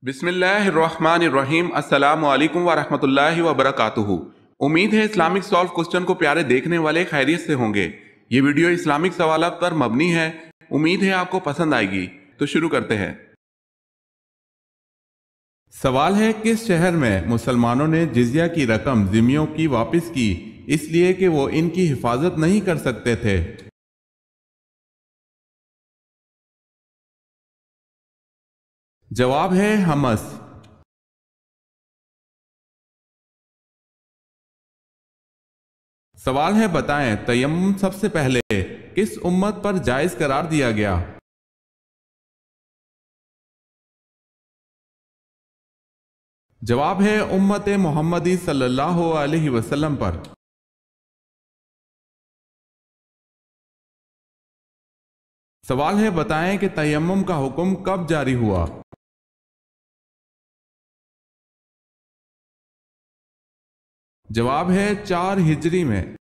बिस्मिल्लाहिर्रहमानिर्रहीम। अस्सलामु अलैकुम वरहमतुल्लाहि वबरकातुहू। उम्मीद है इस्लामिक सॉल्व क्वेश्चन को प्यारे देखने वाले खैरियत से होंगे। ये वीडियो इस्लामिक सवालात पर मबनी है। उम्मीद है आपको पसंद आएगी। तो शुरू करते हैं। सवाल है, किस शहर में मुसलमानों ने जिजिया की रकम जिम्मियों की वापस की इसलिए कि वो इनकी हिफाजत नहीं कर सकते थे? जवाब है हमस। सवाल है, बताएं तयम्मुम सबसे पहले किस उम्मत पर जायज करार दिया गया? जवाब है उम्मत मोहम्मदी सल्लल्लाहु अलैहि वसल्लम पर। सवाल है, बताएं कि तयम्मुम का हुक्म कब जारी हुआ? जवाब है 4 हिजरी में।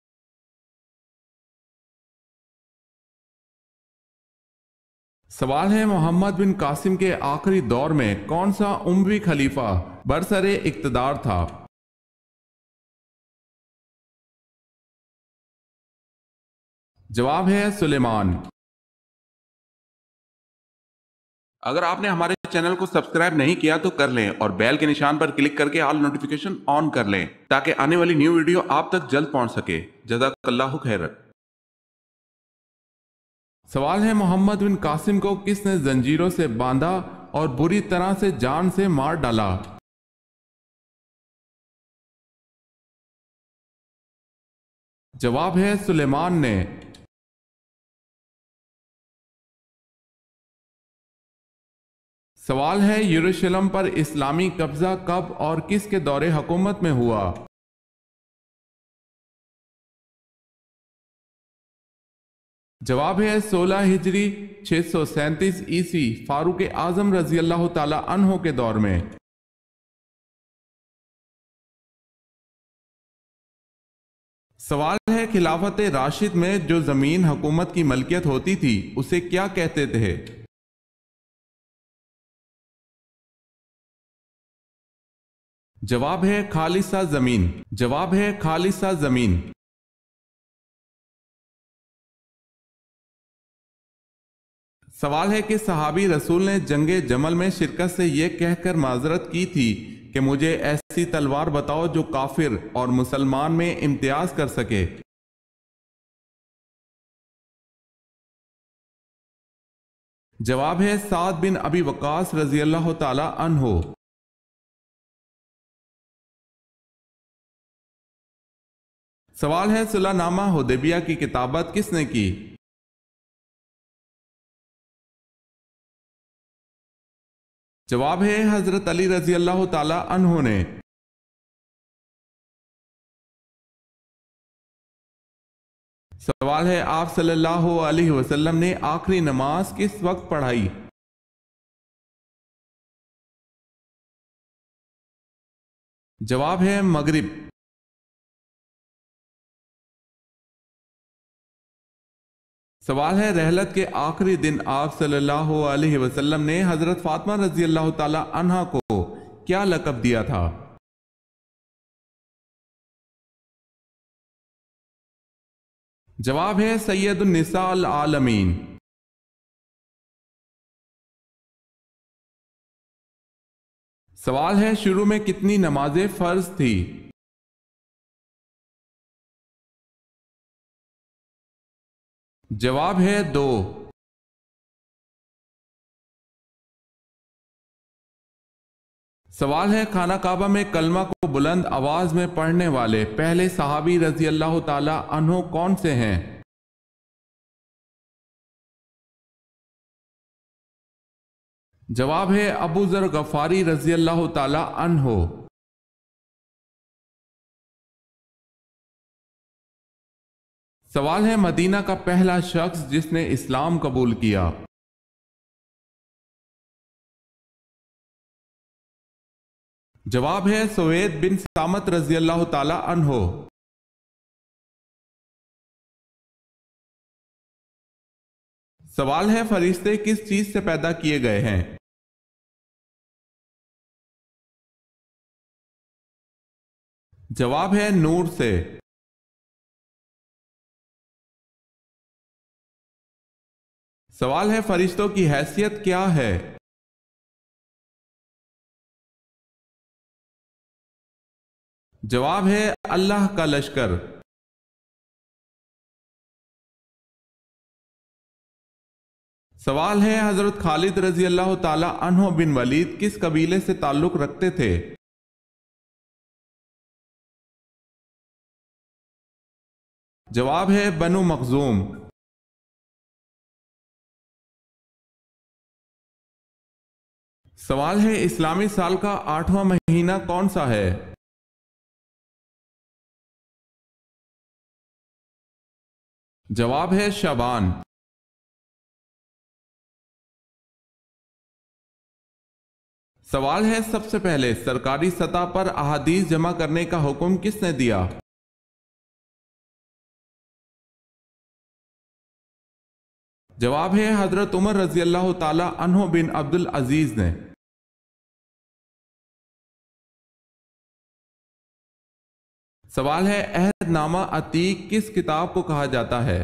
सवाल है, मोहम्मद बिन कासिम के आखिरी दौर में कौन सा उमवी खलीफा बरसरे इक्तदार था? जवाब है सुलेमान। अगर आपने हमारे चैनल को सब्सक्राइब नहीं किया तो कर लें और बेल के निशान पर क्लिक करके ऑल नोटिफिकेशन ऑन कर लें ताकि आने वाली न्यू वीडियो आप तक जल्द पहुंच सके। जज़ाकल्लाहु खैर। सवाल है, मोहम्मद बिन कासिम को किसने जंजीरों से बांधा और बुरी तरह से जान से मार डाला? जवाब है सुलेमान ने। सवाल है, यरूशलेम पर इस्लामी कब्जा कब और किसके दौरे हुकूमत में हुआ? जवाब है 16 हिजरी 637 ईस्वी फारूक आजम रजी अल्लाह ताला अन्हो के दौर में। सवाल है, खिलाफत राशिद में जो जमीन हुकूमत की मलकियत होती थी उसे क्या कहते थे? जवाब है खालिसा जमीन। जवाब है खालिसा जमीन। सवाल है कि सहाबी रसूल ने जंगे जमल में शिरकत से यह कहकर माजरत की थी कि मुझे ऐसी तलवार बताओ जो काफिर और मुसलमान में इम्तियाज कर सके। जवाब है साद बिन अबी वकास रजी अल्लाह ताला अन्हो। सवाल है, सुलहनामा हुदैबिया की किताबत किसने की? जवाब है हजरत अली रजी अल्लाह ताला अन्हो ने। सवाल है, आप सल्लल्लाहु अलैहि वसल्लम ने आखिरी नमाज किस वक्त पढ़ाई? जवाब है मगरिब। सवाल है, रहलत के आखिरी दिन आप सल्लल्लाहु अलैहि वसल्लम ने हजरत फातिमा रजी अल्लाह ताला अन्हा को क्या लक़ब दिया था? जवाब है सैयदुन्निसा अल आलमीन। सवाल है, शुरू में कितनी नमाजें फर्ज थी? जवाब है 2। सवाल है, खाना काबा में कलमा को बुलंद आवाज में पढ़ने वाले पहले सहाबी रजी अल्लाह ताला अन्हो कौन से हैं? जवाब है अबू जर गफारी रजी अल्लाह ताला अन्हो। सवाल है, मदीना का पहला शख्स जिसने इस्लाम कबूल किया? जवाब है सुवैद बिन सामत रजी अल्लाह ताला अन्हो। सवाल है, फरिश्ते किस चीज से पैदा किए गए हैं? जवाब है नूर से। सवाल है फरिश्तों की हैसियत क्या है? जवाब है अल्लाह का लश्कर। सवाल है हजरत खालिद रजी अल्लाह ताला अन्हो बिन वलीद किस कबीले से ताल्लुक रखते थे? जवाब है बनु मखजूम। सवाल है इस्लामी साल का 8वां महीना कौन सा है? जवाब है शाबान। सवाल है सबसे पहले सरकारी सतह पर अहादीस जमा करने का हुक्म किसने दिया? जवाब है हजरत उमर रजी अल्लाह ताला अन्हो बिन अब्दुल अजीज ने। सवाल है अहदनामा अतीक किस किताब को कहा जाता है?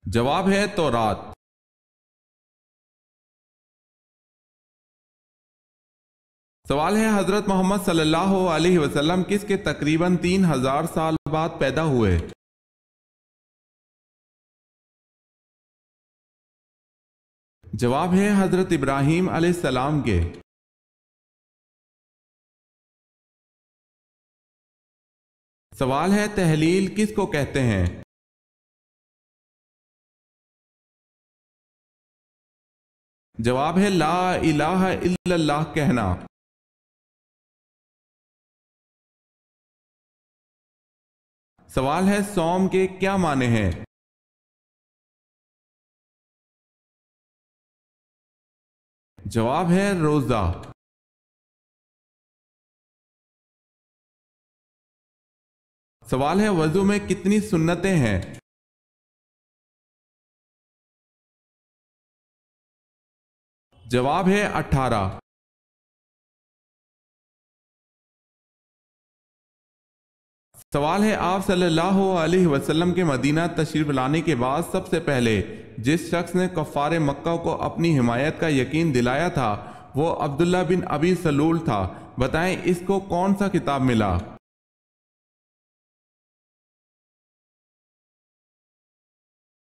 जवाब है तौरात। सवाल है हजरत मोहम्मद सल्लल्लाहु अलैहि वसल्लम किसके तकरीबन 3000 साल बाद पैदा हुए? जवाब है हजरत इब्राहीम अलैहिस्सलाम के। सवाल है तहलील किसको कहते हैं? जवाब है ला इलाहा इल्लल्लाह कहना। सवाल है सौम के क्या माने हैं? जवाब है रोजा। सवाल है वजू में कितनी सुन्नतें हैं? जवाब है 18। सवाल है आप सल्लल्लाहु अलैहि वसल्लम के मदीना तशरीफ लाने के बाद सबसे पहले जिस शख्स ने कफ़ार मक्का को अपनी हिमायत का यकीन दिलाया था वो अब्दुल्ला बिन अबी सलूल था। बताएं इसको कौन सा किताब मिला?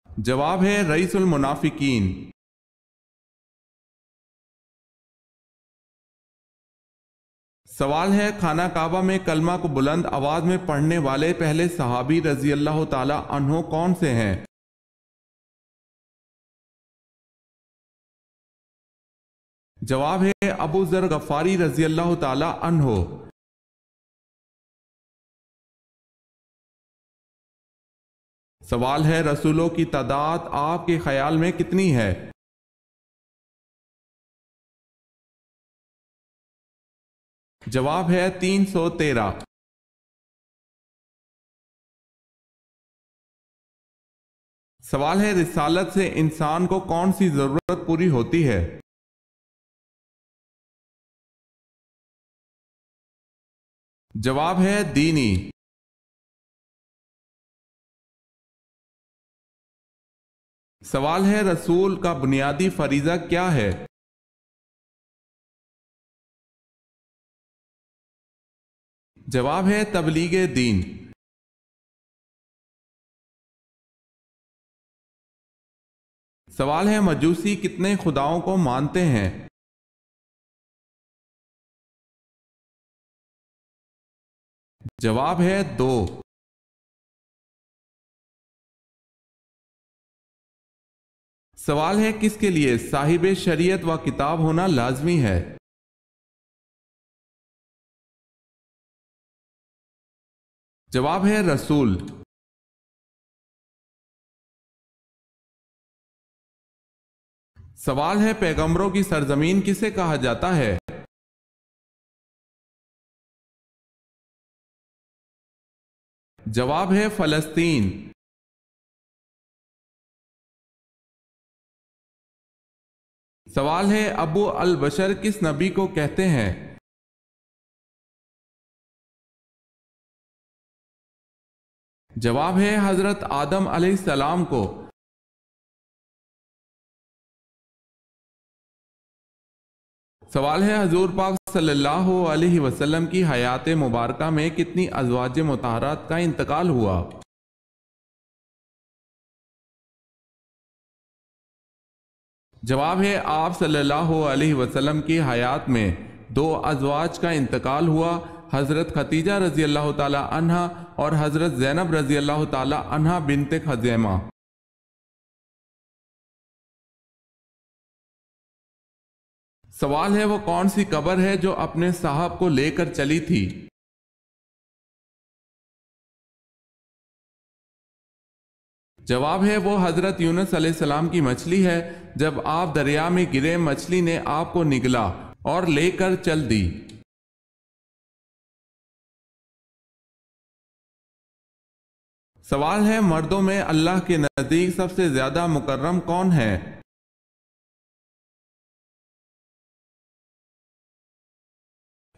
जवाब है रईसुल मुनाफिकीन। सवाल है खाना काबा में कलमा को बुलंद आवाज में पढ़ने वाले पहले सहाबी रजी अल्लाह ताला अन्हो कौन से हैं? जवाब है अबू जर गफारी रजी अल्लाह ताला अन्हो। सवाल है रसूलों की तादाद आपके ख्याल में कितनी है? जवाब है 313। सवाल है रिसालत से इंसान को कौन सी जरूरत पूरी होती है? जवाब है दीनी। सवाल है रसूल का बुनियादी फरीजा क्या है? जवाब है तबलीगे दीन। सवाल है मजूसी कितने खुदाओं को मानते हैं? जवाब है 2। सवाल है किसके लिए साहिब शरीयत व किताब होना लाजमी है? जवाब है रसूल। सवाल है पैगंबरों की सरजमीन किसे कहा जाता है? जवाब है फलस्तीन। सवाल है, अबू अल बशर किस नबी को कहते हैं? जवाब है हजरत आदम अलैहिस्सलाम को। सवाल है, हजूर पाक सल्लल्लाहु अलैहि वसल्लम की हयात मुबारका में कितनी अज़वाज मुतहरात का इंतकाल हुआ? जवाब है, आप सल्लल्लाहु अलैहि वसल्लम की हयात में 2 अज़वाज का इंतकाल हुआ, हज़रत खतीजा रज़ी अल्लाह ताला अन्हा और हज़रत ज़ैनब रज़ी अल्लाह ताला अन्हा बिन्ते खज़ैमा। सवाल है, वो कौन सी कब्र है जो अपने साहब को लेकर चली थी? जवाब है, वो हजरत यूनुस अलैहिस्सलाम की मछली है। जब आप दरिया में गिरे, मछली ने आपको निगला और लेकर चल दी। सवाल है, मर्दों में अल्लाह के नजदीक सबसे ज्यादा मुकर्रम कौन है?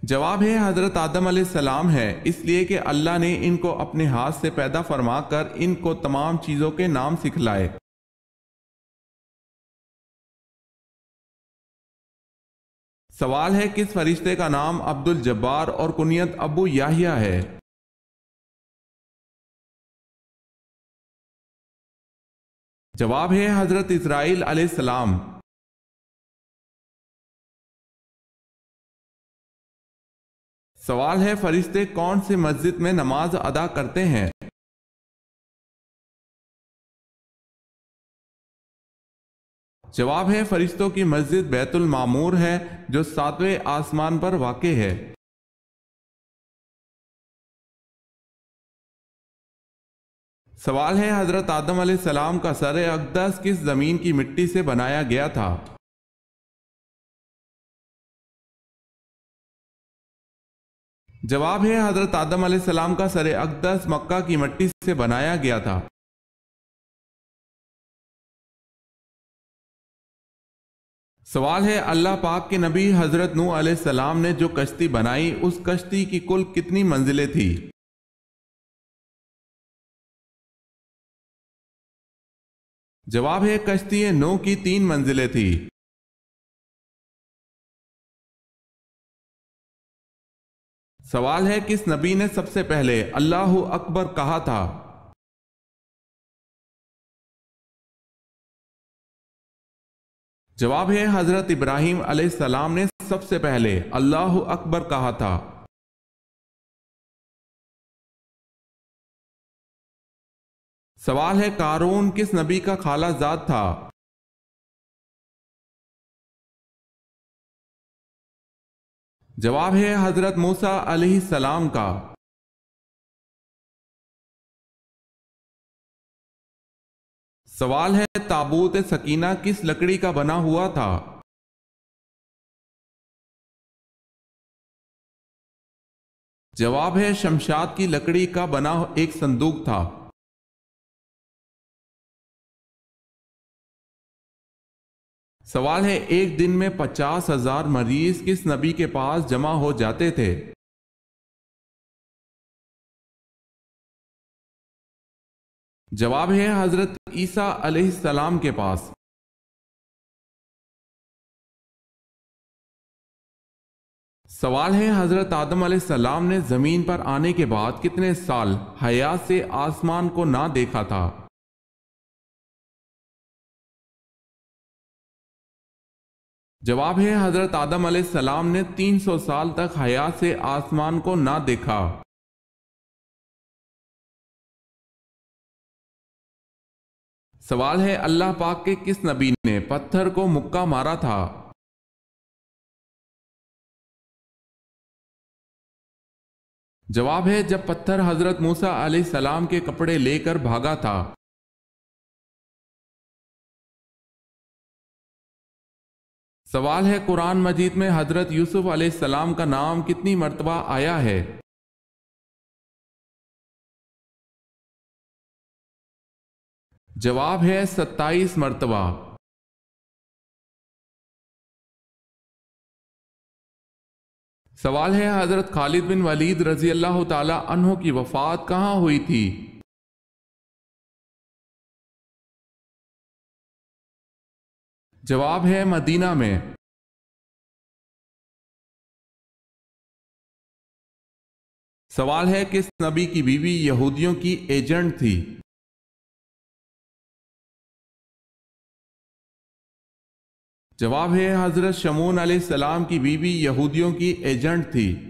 जवाब है, हजरत आदम अलैहिस्सलाम है, इसलिए कि अल्लाह ने इनको अपने हाथ से पैदा फरमाकर इनको तमाम चीजों के नाम सिखलाए। सवाल है, किस फरिश्ते का नाम अब्दुल जब्बार और कुनियत अबू याहिया है? जवाब है, हजरत इस्राइल अलैहिस्सलाम। सवाल है, फरिश्ते कौन से मस्जिद में नमाज अदा करते हैं? जवाब है, फरिश्तों की मस्जिद बैतुल मामूर है जो 7वें आसमान पर वाक़े है। सवाल है, हजरत आदम अलैहिस्सलाम का सर अक़दस किस जमीन की मिट्टी से बनाया गया था? जवाब है, हजरत आदम अलैहिस्सलाम का सर अक़दस मक्का की मिट्टी से बनाया गया था। सवाल है, अल्लाह पाक के नबी हजरत नूह अलैहिस्सलाम ने जो कश्ती बनाई, उस कश्ती की कुल कितनी मंजिलें थी? जवाब है, कश्ती नूह की 3 मंजिलें थी। सवाल है, किस नबी ने सबसे पहले अल्लाहु अकबर कहा था? जवाब है, हजरत इब्राहिम अलैहिस्सलाम ने सबसे पहले अल्लाहु अकबर कहा था। सवाल है, कारून किस नबी का खालाजाद था? जवाब है, हजरत मूसा अलैहिस्सलाम का। सवाल है, ताबूत सकीना किस लकड़ी का बना हुआ था? जवाब है, शमशाद की लकड़ी का बना एक संदूक था। सवाल है, एक दिन में 50,000 मरीज किस नबी के पास जमा हो जाते थे? जवाब है, हजरत ईसा अलैहिस्सलाम के पास। सवाल है, हजरत आदम अलैहिस्सलाम ने जमीन पर आने के बाद कितने साल हयात से आसमान को ना देखा था? जवाब है, हजरत आदम अलैहिस्सलाम ने 300 साल तक हयात से आसमान को ना देखा। सवाल है, अल्लाह पाक के किस नबी ने पत्थर को मुक्का मारा था? जवाब है, जब पत्थर हजरत मूसा अलैहिस्सलाम के कपड़े लेकर भागा था। सवाल है, कुरान मजीद में हजरत यूसुफ अलैहिस्सलाम का नाम कितनी मर्तबा आया है? जवाब है, 27 मर्तबा। सवाल है, हजरत खालिद बिन वलीद रजी अल्लाह ताला अन्हो की वफात कहाँ हुई थी? जवाब है मदीना में। सवाल है, किस नबी की बीवी यहूदियों की एजेंट थी? जवाब है हजरत शमून अलैहिस्सलाम की बीवी यहूदियों की एजेंट थी।